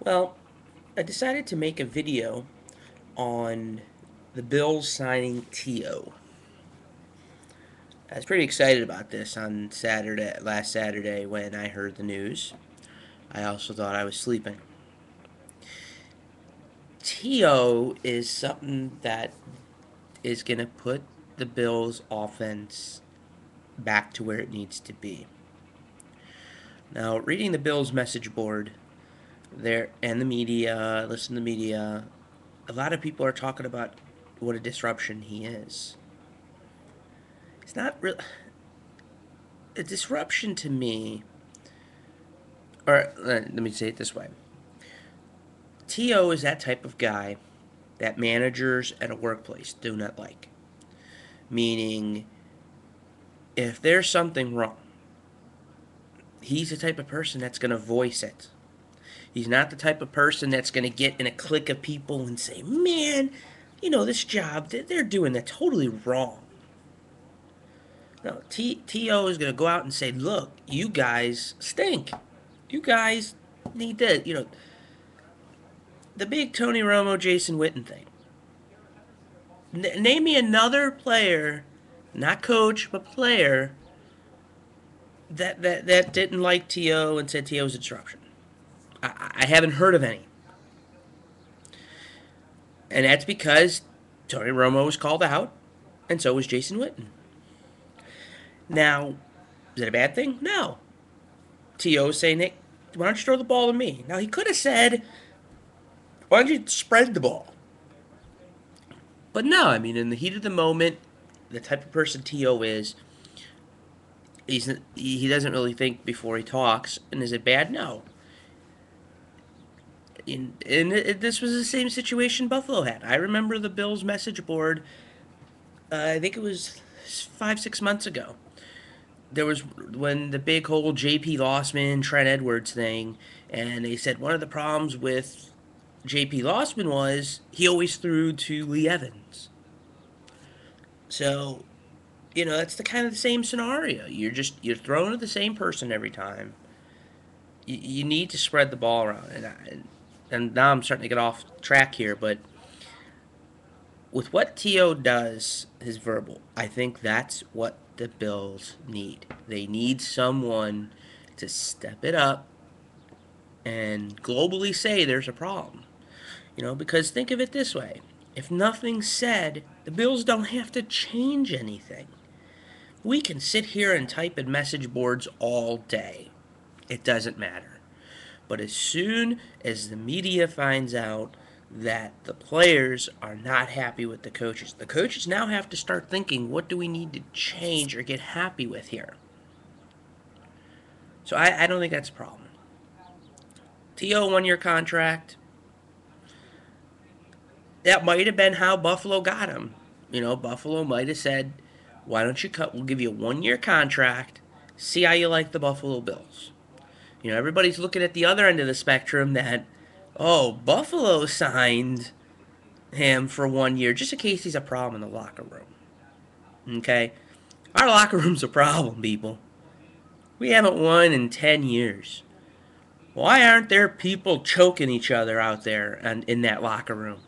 Well, I decided to make a video on the Bills signing T.O. I was pretty excited about this on last Saturday when I heard the news. I also thought I was sleeping. T.O. is something that is going to put the Bills offense back to where it needs to be. Now, reading the Bills message board there and the media, listen to the media, a lot of people are talking about what a disruption he is. It's not real. A disruption to me, or let me say it this way: To is that type of guy that managers at a workplace do not like. Meaning, if there's something wrong, he's the type of person that's going to voice it. He's not the type of person that's going to get in a clique of people and say, "Man, this job they're doing that totally wrong." No, To is going to go out and say, "Look, you guys stink. You guys need to, the big Tony Romo, Jason Witten thing. Name me another player, not coach, but player that didn't like To and said To was a disruption. I haven't heard of any, and that's because Tony Romo was called out, and so was Jason Witten. Now, is it a bad thing? No. To is saying, "Hey, why don't you throw the ball to me?" Now he could have said, "Why don't you spread the ball?" But no, I mean, in the heat of the moment, the type of person To is, he doesn't really think before he talks. And is it bad? No. This was the same situation Buffalo had. I remember the Bills message board. I think it was 5 6 months ago. There was when the big whole J.P. Lossman, Trent Edwards thing, and they said one of the problems with J.P. Lossman was he always threw to Lee Evans. So that's the kind of the same scenario. You're throwing to the same person every time. You need to spread the ball around, and now I'm starting to get off track here, but with what To does, his verbal, I think that's what the Bills need. They need someone to step it up and globally say there's a problem. Because think of it this way: if nothing's said, the Bills don't have to change anything. We can sit here and type in message boards all day. It doesn't matter. But as soon as the media finds out that the players are not happy with the coaches now have to start thinking, what do we need to change or get happy with here? So I don't think that's a problem. To 1 year contract. That might have been how Buffalo got him. Buffalo might have said, "Why don't you cut? We'll give you a 1 year contract. See how you like the Buffalo Bills." Everybody's looking at the other end of the spectrum that, oh, Buffalo signed him for 1 year just in case he's a problem in the locker room. Okay? Our locker room's a problem, people. We haven't won in 10 years. Why aren't there people choking each other out there and in that locker room?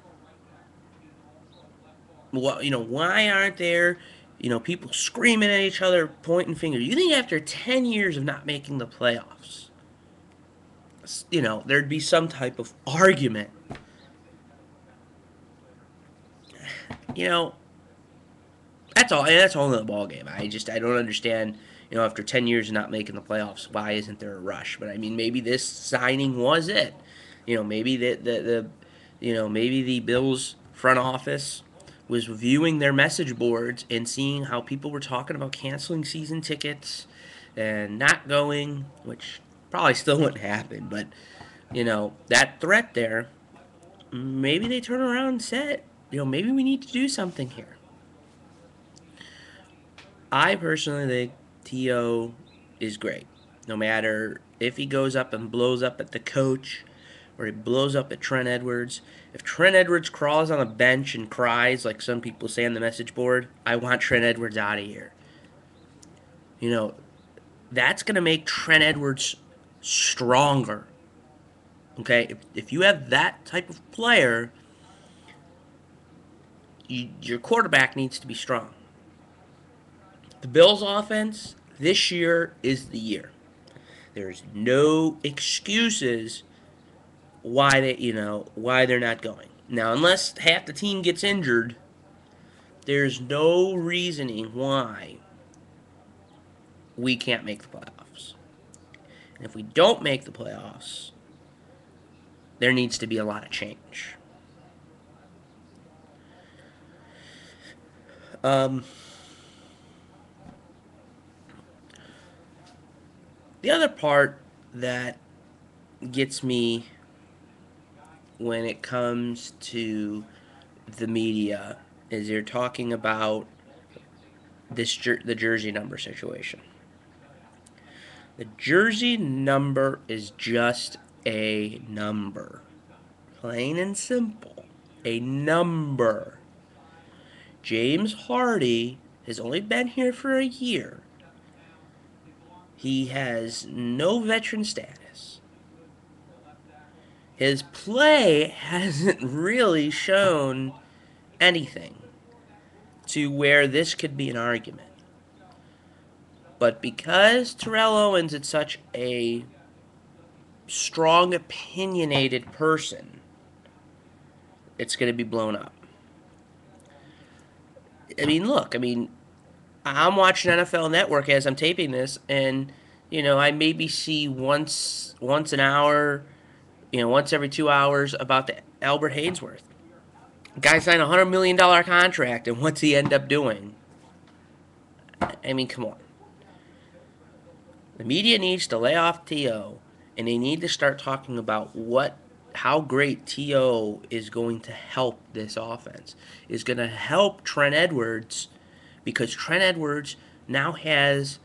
Well, why aren't there, people screaming at each other, pointing fingers? You think after 10 years of not making the playoffs, there'd be some type of argument? You know, that's all. And that's all in the ball game. I don't understand. After 10 years of not making the playoffs, why isn't there a rush? But I mean, maybe this signing was it. Maybe maybe the Bills front office was viewing their message boards and seeing how people were talking about canceling season tickets and not going, which probably still wouldn't happen. But that threat there, maybe they turn around and said, maybe we need to do something here. I personally think To is great. No matter if he goes up and blows up at the coach or he blows up at Trent Edwards. If Trent Edwards crawls on a bench and cries like some people say on the message board, I want Trent Edwards out of here. You know, that's going to make Trent Edwards stronger. Okay, if you have that type of player, your quarterback needs to be strong. The Bills' offense this year is the year. There's no excuses why they're not going. Now, unless half the team gets injured, there's no reasoning why we can't make the playoffs. And if we don't make the playoffs, there needs to be a lot of change. Um, the other part that gets me when it comes to the media is they're talking about the jersey number situation. The jersey number is just a number. Plain and simple. A number. James Hardy has only been here for a year. He has no veteran status. His play hasn't really shown anything to where this could be an argument. But because Terrell Owens is such a strong, opinionated person, it's going to be blown up. I'm watching NFL Network as I'm taping this, and I maybe see once an hour, once every 2 hours about the Albert Haynesworth guy signed $100 million contract, and what's he end up doing? I mean, come on. The media needs to lay off T.O., and they need to start talking about how great T.O. is going to help this offense. Is going to help Trent Edwards, because Trent Edwards now has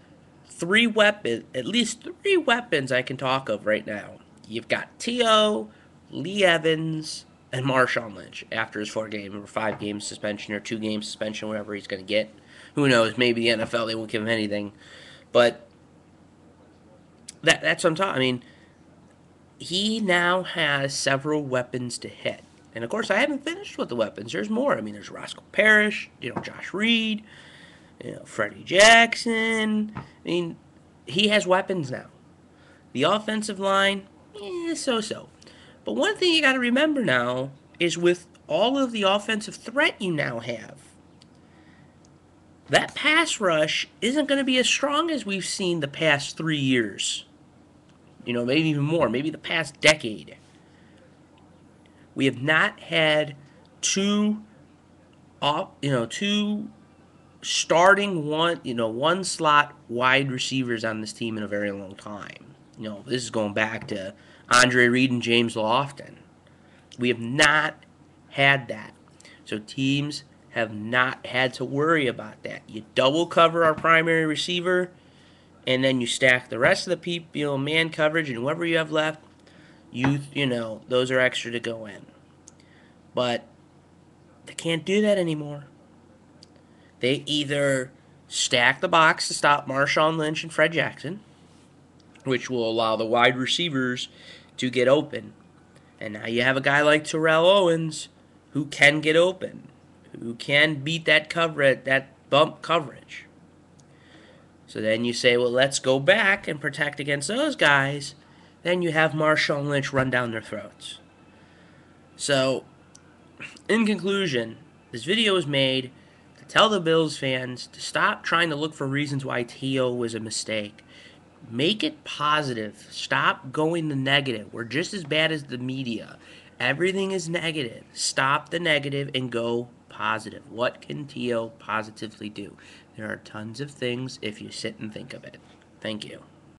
at least three weapons I can talk of right now. You've got T.O., Lee Evans, and Marshawn Lynch after his 4-game or 5-game suspension or 2-game suspension, whatever he's going to get. Who knows? Maybe the NFL, they won't give him anything. But that's what I'm talking. I mean, he now has several weapons to hit. And of course, I haven't finished with the weapons. There's more. I mean, there's Roscoe Parrish, Josh Reed, Freddie Jackson. I mean, he has weapons now. The offensive line, so-so. But one thing you got to remember now is with all of the offensive threat you now have, that pass rush isn't going to be as strong as we've seen the past 3 years. Maybe even more, maybe the past decade. We have not had two starting one slot wide receivers on this team in a very long time. This is going back to Andre Reed and James Lofton. We have not had that. So teams have not had to worry about that. You double cover our primary receiver, and then you stack the rest of the people, man coverage, and whoever you have left, those are extra to go in. But they can't do that anymore. They either stack the box to stop Marshawn Lynch and Fred Jackson, which will allow the wide receivers to get open. And now you have a guy like Terrell Owens who can get open, who can beat that bump coverage. So then you say, well, let's go back and protect against those guys. Then you have Marshawn Lynch run down their throats. So, in conclusion, this video was made to tell the Bills fans to stop trying to look for reasons why T.O. was a mistake. Make it positive. Stop going the negative. We're just as bad as the media. Everything is negative. Stop the negative and go positive. What can T.O. positively do? There are tons of things if you sit and think of it. Thank you.